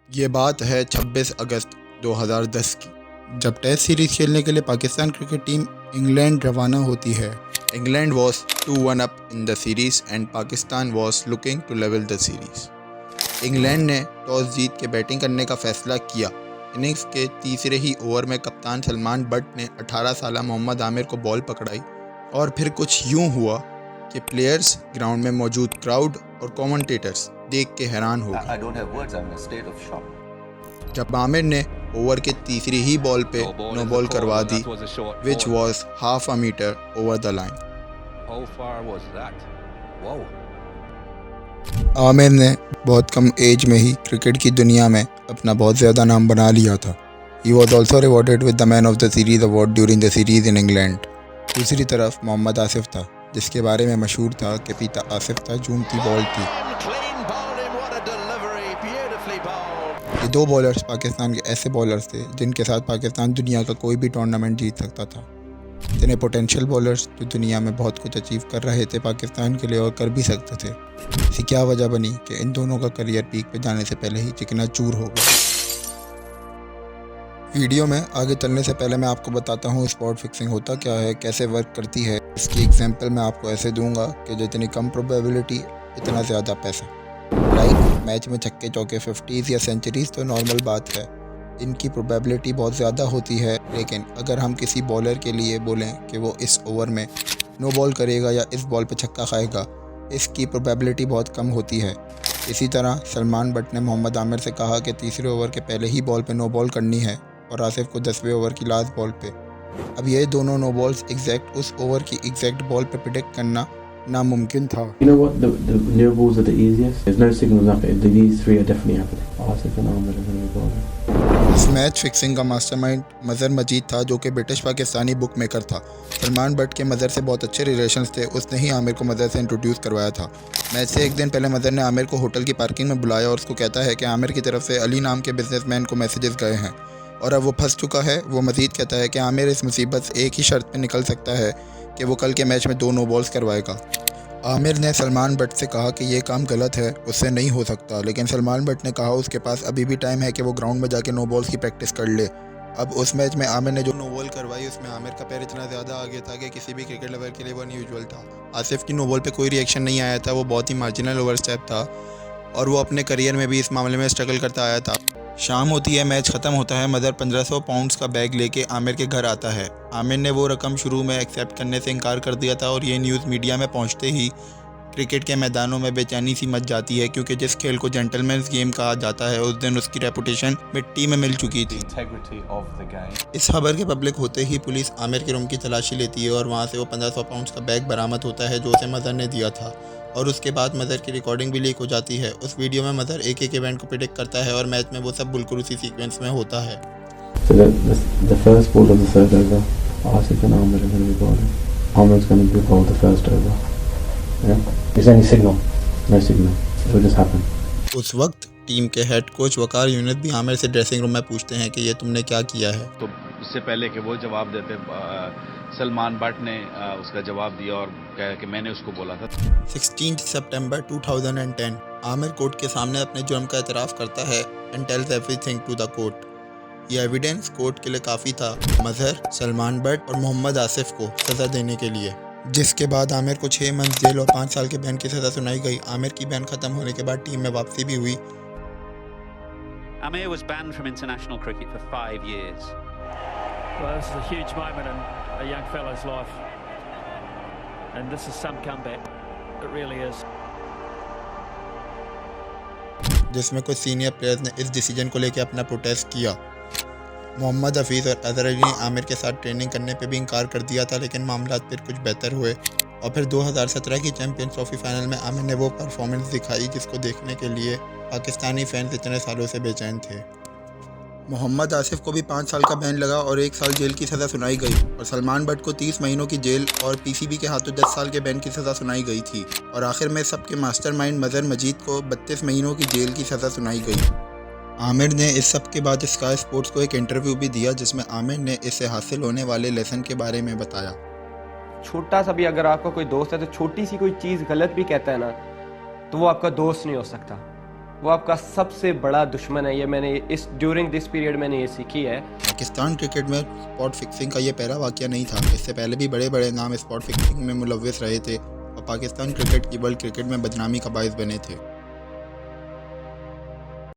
ये बात है 26 अगस्त 2010 की, जब टेस्ट सीरीज़ खेलने के लिए पाकिस्तान क्रिकेट टीम इंग्लैंड रवाना होती है। England was 2-1 up in the series and Pakistan was looking to level the series. England ने टॉस जीत के बैटिंग करने का फैसला किया। इनिंग्स के तीसरे ही ओवर में कप्तान सलमान बट ने 18 साला मोहम्मद आमिर को बॉल पकड़ाई और फिर कुछ यूं हुआ कि प्लेयर्स, ग्राउंड में मौजूद क्राउड और कमेंटेटर्स देख के हैरान हो गए जब आमिर ने ओवर के तीसरी ही बॉल पे नो बॉल करवा दी, which was half a meter over the line. Aamir ने बहुत कम एज में ही क्रिकेट की दुनिया में अपना बहुत ज़्यादा नाम बना लिया था। He was also rewarded with the man of the series award during the series in England. दूसरी तरफ मोहम्मद आसिफ था, जिसके बारे में मशहूर था कि पीता आसिफ था, जूनती बॉल थी। ये दो बॉलर्स पाकिस्तान के ऐसे बॉलर्स थे जिनके साथ पाकिस्तान दुनिया का कोई भी टूर्नामेंट जीत सकता था। इतने पोटेंशियल बॉलर्स जो दुनिया में बहुत कुछ अचीव कर रहे थे पाकिस्तान के लिए और कर भी सकते थे। इसी क्या वजह बनी कि इन दोनों का करियर पीक पे जाने से पहले ही चिकनाचूर हो गया। वीडियो में आगे चलने से पहले मैं आपको बताता हूँ स्पॉट फिक्सिंग होता क्या है, कैसे वर्क करती है। इसकी एग्जांपल मैं आपको ऐसे दूंगा कि जितनी कम प्रोबेबिलिटी इतना ज़्यादा पैसा। मैच में छक्के चौके 50s या सेंचुरीज तो नॉर्मल बात है, इनकी प्रोबेबिलिटी बहुत ज़्यादा होती है। लेकिन अगर हम किसी बॉलर के लिए बोलें कि वो इस ओवर में नो बॉल करेगा या इस बॉल पे छक्का खाएगा, इसकी प्रोबेबिलिटी बहुत कम होती है। इसी तरह सलमान बट ने मोहम्मद आमिर से कहा कि तीसरे ओवर के पहले ही बॉल पे नो बॉल करनी है और आसिफ को 10वें ओवर की लास्ट बॉल पे। अब ये दोनों नो बॉल्स एग्जैक्ट उस ओवर की एग्जैक्ट बॉल पे प्रिडिक्ट करना नामुमकिन था। You know what? The near balls are the easiest. There's no signals up it. These three are definitely happening. Asif and Amir are going to be bowling. इस match fixing का mastermind Mazhar मजीद था, जो कि British Pakistani book maker था। Salman but के मज़हर से बहुत अच्छे रिलेशंस थे, उसने ही आमिर को मज़हर से इंट्रोड्यूस करवाया था। मैच से एक दिन पहले मज़हर ने आमिर को होटल की पार्किंग में बुलाया और उसको कहता है कि आमिर की तरफ से अली नाम के बिजनेसमैन को मैसेजेस गए हैं और अब वो फंस चुका है। वो मज़ीद कहता है कि आमिर इस मुसीबत से एक ही शर्त पर निकल सकता है कि वो कल के मैच में 2 नो बॉल्स करवाएगा। आमिर ने सलमान बट से कहा कि ये काम गलत है, उससे नहीं हो सकता, लेकिन सलमान बट ने कहा उसके पास अभी भी टाइम है कि वो ग्राउंड में जाके नो बॉल्स की प्रैक्टिस कर ले। अब उस मैच में आमिर ने जो नो बॉल करवाई उसमें आमिर का पैर इतना ज़्यादा आगे था कि किसी भी क्रिकेट लवर के लिए वो अनयूजुअल था। आसिफ की नो बॉल पे कोई रिएक्शन नहीं आया था, वो बहुत ही मार्जिनल ओवर स्टेप था और वो अपने करियर में भी इस मामले में स्ट्रगल करता आया था। शाम होती है, मैच ख़त्म होता है, मदर 1500 पाउंड्स का बैग लेके आमिर के घर आता है। आमिर ने वो रकम शुरू में एक्सेप्ट करने से इनकार कर दिया था और ये न्यूज़ मीडिया में पहुँचते ही क्रिकेट के मैदानों में बेचैनी सी मच जाती है, क्योंकि जिस खेल को जेंटलमैन्स गेम कहा जाता है उस दिन उसकी रेपुटेशन मिट्टी में मिल चुकी थी। इस खबर के पब्लिक होते ही पुलिस आमिर के रूम की तलाशी लेती है और वहां से वो 1500 पाउंड्स का बैग बरामद होता है जो उसे मदर ने दिया था। और उसके बाद मदर की रिकॉर्डिंग भी लीक हो जाती है। उस वीडियो में मदर एक एक इवेंट को प्रिडिक्ट करता है और मैच में वो सब बिल्कुल उसी सीक्वेंस में होता है। So the first ball of the third over, Asif and Amir are going to be bowling. Amir's going to be bowled the first over. Yeah. Is there any signal? No signal. It will just happen. उस वक्त team के head coach वकार unit भी आमिर से dressing room में पूछते हैं कि ये तुमने क्या किया है। तो इससे पहले कि वो जवाब देते, सलमान बट ने उसका जवाब दिया और कहा कि मैंने उसको बोला था। 16 सितंबर 2010 आमिर कोर्ट के सामने अपने जुर्म का एतराफ़ करता है and tells everything to the court. ये एविडेंस कोर्ट के लिए काफ़ी था मजहर, सलमान बट और मोहम्मद आसिफ को सज़ा देने के लिए, जिसके बाद आमिर को 6 मंथ जेल और 5 साल के बैन की सज़ा सुनाई गई। आमिर की बैन ख़त्म होने के बाद टीम में वापसी भी हुई। Amir was banned from international cricket for 5 years. Well, this is a huge moment in a young fellow's life, and this is some comeback. It really is. जिसमें कुछ सीनियर प्लेयर्स ने इस डिसीजन को लेकर अपना प्रोटेस्ट किया। मोहम्मद हफीज़ और अजहर अली ने आमिर के साथ ट्रेनिंग करने पे भी इनकार कर दिया था, लेकिन मामला फिर कुछ बेहतर हुए और फिर 2017 की चैंपियंस ट्रॉफी फाइनल में आमिर ने वो परफॉर्मेंस दिखाई जिसको देखने के लिए पाकिस्तानी फैंस इतने सालों से बेचैन थे। मोहम्मद आसिफ को भी 5 साल का बैन लगा और 1 साल जेल की सज़ा सुनाई गई और सलमान बट को 30 महीनों की जेल और पीसीबी के हाथों 10 साल के बैन की सज़ा सुनाई गई थी और आखिर में सबके मास्टरमाइंड मज़हर मजीद को 32 महीनों की जेल की सज़ा सुनाई गई। आमिर ने इस सब के बाद स्काई स्पोर्ट्स को एक इंटरव्यू भी दिया जिसमें आमिर ने इससे हासिल होने वाले लेसन के बारे में बताया। छोटा सा भी अगर आपका कोई दोस्त है तो छोटी सी कोई चीज़ गलत भी कहता है ना तो वो आपका दोस्त नहीं हो सकता। वो आपका सबसे बड़ा दुश्मन है। ये मैंने इस ड्यूरिंग दिस पीरियड मैंने ये सीखी है। पाकिस्तान क्रिकेट में स्पॉट फिक्सिंग का ये पहला वाकया नहीं था। इससे पहले भी बड़े बड़े नाम स्पॉट फिक्सिंग में मुलव्विस रहे थे और पाकिस्तान क्रिकेट की वर्ल्ड क्रिकेट में बदनामी का बायस बने थे।